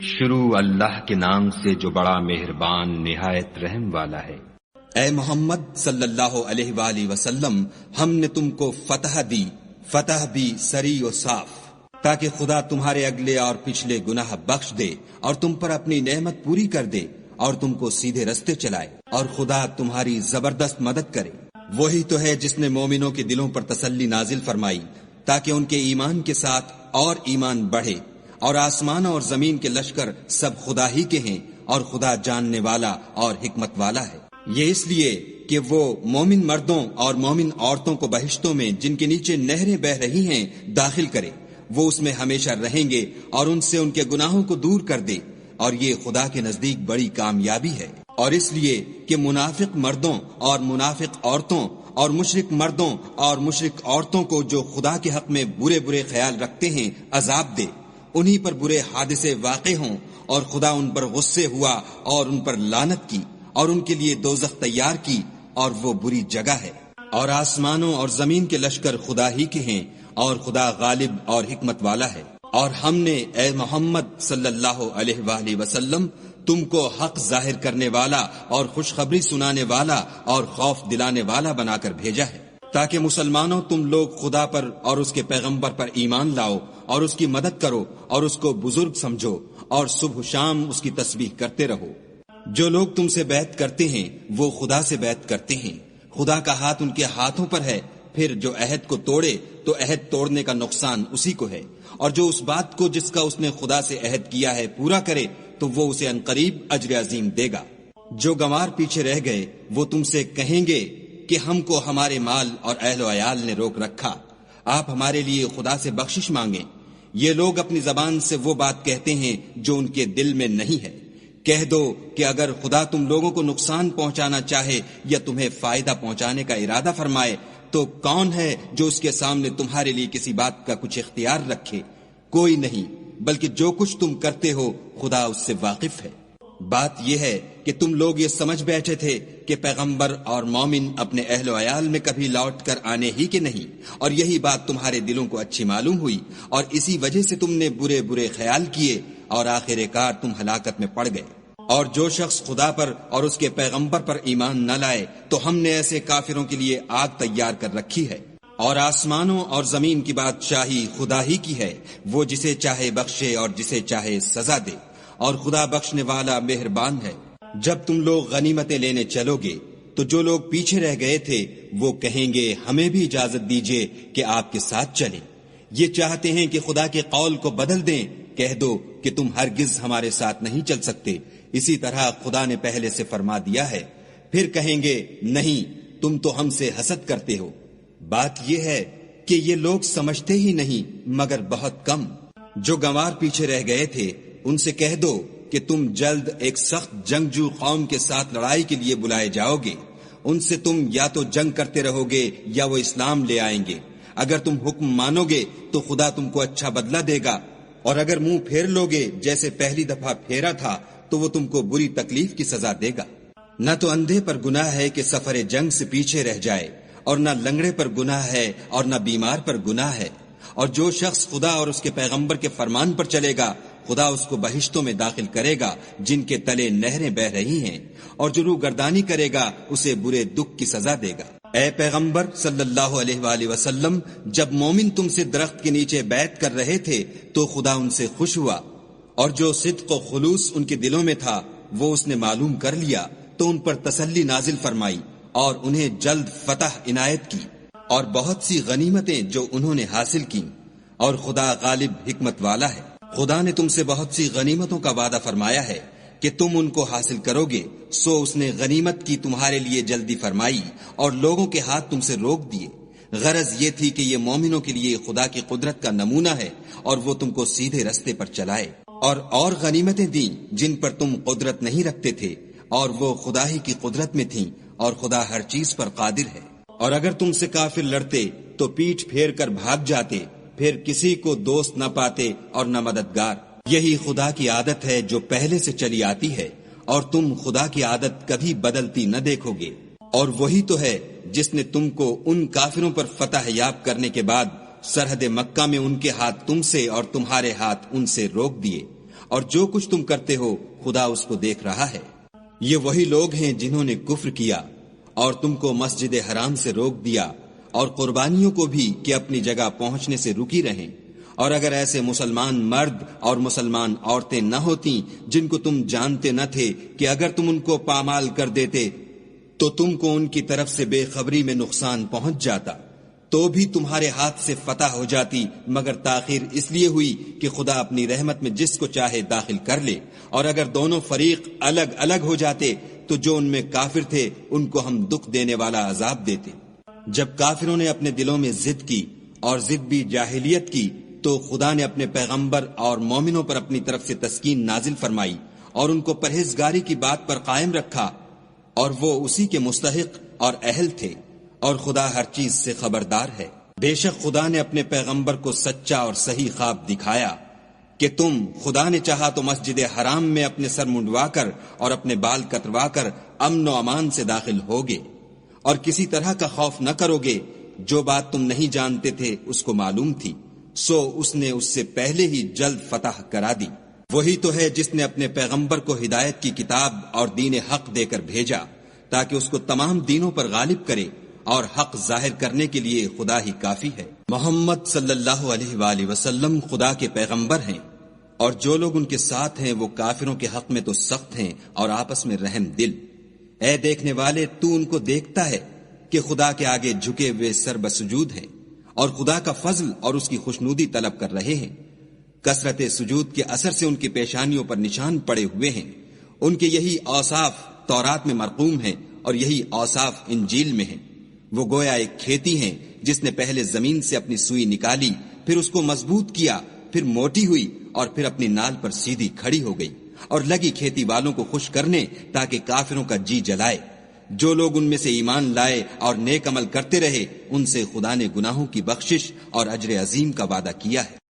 شروع اللہ کے نام سے جو بڑا مہربان نہایت رحم والا ہے۔ اے محمد صلی اللہ علیہ وآلہ وسلم، ہم نے تم کو فتح دی، فتح بھی سری و صاف، تاکہ خدا تمہارے اگلے اور پچھلے گناہ بخش دے اور تم پر اپنی نعمت پوری کر دے اور تم کو سیدھے رستے چلائے، اور خدا تمہاری زبردست مدد کرے۔ وہی تو ہے جس نے مومنوں کے دلوں پر تسلی نازل فرمائی تاکہ ان کے ایمان کے ساتھ اور ایمان بڑھے، اور آسمان اور زمین کے لشکر سب خدا ہی کے ہیں، اور خدا جاننے والا اور حکمت والا ہے۔ یہ اس لیے کہ وہ مومن مردوں اور مومن عورتوں کو بہشتوں میں جن کے نیچے نہریں بہ رہی ہیں داخل کرے، وہ اس میں ہمیشہ رہیں گے اور ان سے ان کے گناہوں کو دور کر دے، اور یہ خدا کے نزدیک بڑی کامیابی ہے۔ اور اس لیے کہ منافق مردوں اور منافق عورتوں اور مشرک مردوں اور مشرک عورتوں کو جو خدا کے حق میں برے برے خیال رکھتے ہیں عذاب دے، انہی پر برے حادثے واقع ہوں، اور خدا ان پر غصے ہوا اور ان پر لعنت کی، اور ان کے لیے دوزخ تیار کی، اور وہ بری جگہ ہے۔ اور آسمانوں اور زمین کے لشکر خدا ہی کے ہیں، اور خدا غالب اور حکمت والا ہے۔ اور ہم نے اے محمد صلی اللہ علیہ وآلہ وسلم تم کو حق ظاہر کرنے والا اور خوشخبری سنانے والا اور خوف دلانے والا بنا کر بھیجا ہے، تاکہ مسلمانوں تم لوگ خدا پر اور اس کے پیغمبر پر ایمان لاؤ اور اس کی مدد کرو اور اس کو بزرگ سمجھو، اور صبح و شام اس کی تسبیح کرتے رہو۔ جو لوگ تم سے بیعت کرتے ہیں وہ خدا سے بیعت کرتے ہیں، خدا کا ہاتھ ان کے ہاتھوں پر ہے۔ پھر جو عہد کو توڑے تو عہد توڑنے کا نقصان اسی کو ہے، اور جو اس بات کو جس کا اس نے خدا سے عہد کیا ہے پورا کرے تو وہ اسے عنقریب اجر عظیم دے گا۔ جو گنوار پیچھے رہ گئے وہ تم سے کہیں گے کہ ہم کو ہمارے مال اور اہل و عیال نے روک رکھا، آپ ہمارے لیے خدا سے بخشش مانگیں۔ یہ لوگ اپنی زبان سے وہ بات کہتے ہیں جو ان کے دل میں نہیں ہے۔ کہہ دو کہ اگر خدا تم لوگوں کو نقصان پہنچانا چاہے یا تمہیں فائدہ پہنچانے کا ارادہ فرمائے تو کون ہے جو اس کے سامنے تمہارے لیے کسی بات کا کچھ اختیار رکھے؟ کوئی نہیں، بلکہ جو کچھ تم کرتے ہو خدا اس سے واقف ہے۔ بات یہ ہے کہ تم لوگ یہ سمجھ بیٹھے تھے کہ پیغمبر اور مومن اپنے اہل و عیال میں کبھی لوٹ کر آنے ہی کے نہیں، اور یہی بات تمہارے دلوں کو اچھی معلوم ہوئی، اور اسی وجہ سے تم نے برے برے خیال کیے اور آخر کار تم ہلاکت میں پڑ گئے۔ اور جو شخص خدا پر اور اس کے پیغمبر پر ایمان نہ لائے تو ہم نے ایسے کافروں کے لیے آگ تیار کر رکھی ہے۔ اور آسمانوں اور زمین کی بادشاہی خدا ہی کی ہے، وہ جسے چاہے بخشے اور جسے چاہے سزا دے، اور خدا بخشنے والا مہربان ہے۔ جب تم لوگ غنیمتیں لینے چلو گے تو جو لوگ پیچھے رہ گئے تھے وہ کہیں گے ہمیں بھی اجازت دیجیے کہ آپ کے ساتھ چلیں۔ یہ چاہتے ہیں کہ خدا کے قول کو بدل دیں، کہہ دو کہ تم ہرگز ہمارے ساتھ نہیں چل سکتے، اسی طرح خدا نے پہلے سے فرما دیا ہے۔ پھر کہیں گے نہیں، تم تو ہم سے حسد کرتے ہو۔ بات یہ ہے کہ یہ لوگ سمجھتے ہی نہیں مگر بہت کم۔ جو گنوار پیچھے رہ گئے تھے ان سے کہہ دو کہ تم جلد ایک سخت جنگجو قوم کے ساتھ لڑائی کے لیے بلائے جاؤ گے، ان سے تم یا تو جنگ کرتے رہو گے یا وہ اسلام لے آئیں گے۔ اگر تم حکم مانو گے تو خدا تم کو اچھا بدلہ دے گا، اور اگر منہ پھیر لو گے جیسے پہلی دفعہ پھیرا تھا تو وہ تم کو بری تکلیف کی سزا دے گا۔ نہ تو اندھے پر گناہ ہے کہ سفر جنگ سے پیچھے رہ جائے، اور نہ لنگڑے پر گناہ ہے اور نہ بیمار پر گناہ ہے۔ اور جو شخص خدا اور اس کے پیغمبر کے فرمان پر چلے گا خدا اس کو بہشتوں میں داخل کرے گا جن کے تلے نہریں بہ رہی ہیں، اور جو روگردانی کرے گا اسے برے دکھ کی سزا دے گا۔ اے پیغمبر صلی اللہ علیہ وآلہ وسلم، جب مومن تم سے درخت کے نیچے بیعت کر رہے تھے تو خدا ان سے خوش ہوا، اور جو صدق و خلوص ان کے دلوں میں تھا وہ اس نے معلوم کر لیا تو ان پر تسلی نازل فرمائی اور انہیں جلد فتح عنایت کی، اور بہت سی غنیمتیں جو انہوں نے حاصل کی، اور خدا غالب حکمت والا ہے۔ خدا نے تم سے بہت سی غنیمتوں کا وعدہ فرمایا ہے کہ تم ان کو حاصل کرو گے، سو اس نے غنیمت کی تمہارے لیے جلدی فرمائی اور لوگوں کے ہاتھ تم سے روک دیے۔ غرض یہ تھی کہ یہ مومنوں کے لیے خدا کی قدرت کا نمونہ ہے اور وہ تم کو سیدھے رستے پر چلائے، اور غنیمتیں دیں جن پر تم قدرت نہیں رکھتے تھے، اور وہ خدا ہی کی قدرت میں تھیں، اور خدا ہر چیز پر قادر ہے۔ اور اگر تم سے کافر لڑتے تو پیٹھ پھیر کر بھاگ جاتے، پھر کسی کو دوست نہ پاتے اور نہ مددگار۔ یہی خدا کی عادت ہے جو پہلے سے چلی آتی ہے، اور تم خدا کی عادت کبھی بدلتی نہ دیکھو گے۔ اور وہی تو ہے جس نے تم کو ان کافروں پر فتح یاب کرنے کے بعد سرحد مکہ میں ان کے ہاتھ تم سے اور تمہارے ہاتھ ان سے روک دیے، اور جو کچھ تم کرتے ہو خدا اس کو دیکھ رہا ہے۔ یہ وہی لوگ ہیں جنہوں نے کفر کیا اور تم کو مسجد حرام سے روک دیا اور قربانیوں کو بھی کہ اپنی جگہ پہنچنے سے رکی رہیں، اور اگر ایسے مسلمان مرد اور مسلمان عورتیں نہ ہوتی جن کو تم جانتے نہ تھے کہ اگر تم ان کو پامال کر دیتے تو تم کو ان کی طرف سے بے خبری میں نقصان پہنچ جاتا، تو بھی تمہارے ہاتھ سے فتح ہو جاتی، مگر تاخیر اس لیے ہوئی کہ خدا اپنی رحمت میں جس کو چاہے داخل کر لے۔ اور اگر دونوں فریق الگ الگ ہو جاتے تو جو ان میں کافر تھے ان کو ہم دکھ دینے والا عذاب دیتے۔ جب کافروں نے اپنے دلوں میں ضد کی اور ضد بھی جاہلیت کی تو خدا نے اپنے پیغمبر اور مومنوں پر اپنی طرف سے تسکین نازل فرمائی اور ان کو پرہیزگاری کی بات پر قائم رکھا، اور وہ اسی کے مستحق اور اہل تھے، اور خدا ہر چیز سے خبردار ہے۔ بے شک خدا نے اپنے پیغمبر کو سچا اور صحیح خواب دکھایا کہ تم خدا نے چاہا تو مسجد حرام میں اپنے سر منڈوا کر اور اپنے بال کتروا کر امن و امان سے داخل ہوگے، اور کسی طرح کا خوف نہ کرو گے۔ جو بات تم نہیں جانتے تھے اس کو معلوم تھی، سو اس نے اس سے پہلے ہی جلد فتح کرا دی۔ وہی تو ہے جس نے اپنے پیغمبر کو ہدایت کی کتاب اور دین حق دے کر بھیجا تاکہ اس کو تمام دینوں پر غالب کرے، اور حق ظاہر کرنے کے لیے خدا ہی کافی ہے۔ محمد صلی اللہ علیہ وآلہ وسلم خدا کے پیغمبر ہیں، اور جو لوگ ان کے ساتھ ہیں وہ کافروں کے حق میں تو سخت ہیں اور آپس میں رحم دل۔ اے دیکھنے والے، تو ان کو دیکھتا ہے کہ خدا کے آگے جھکے ہوئے سر بسجود ہیں اور خدا کا فضل اور اس کی خوشنودی طلب کر رہے ہیں۔ کثرت سجود کے اثر سے ان کی پیشانیوں پر نشان پڑے ہوئے ہیں۔ ان کے یہی اوصاف تورات میں مرقوم ہیں اور یہی اوصاف انجیل میں ہیں۔ وہ گویا ایک کھیتی ہیں جس نے پہلے زمین سے اپنی سوئی نکالی، پھر اس کو مضبوط کیا، پھر موٹی ہوئی اور پھر اپنی نال پر سیدھی کھڑی ہو گئی، اور لگی کھیتی والوں کو خوش کرنے تاکہ کافروں کا جی جلائے۔ جو لوگ ان میں سے ایمان لائے اور نیک عمل کرتے رہے ان سے خدا نے گناہوں کی بخشش اور اجر عظیم کا وعدہ کیا ہے۔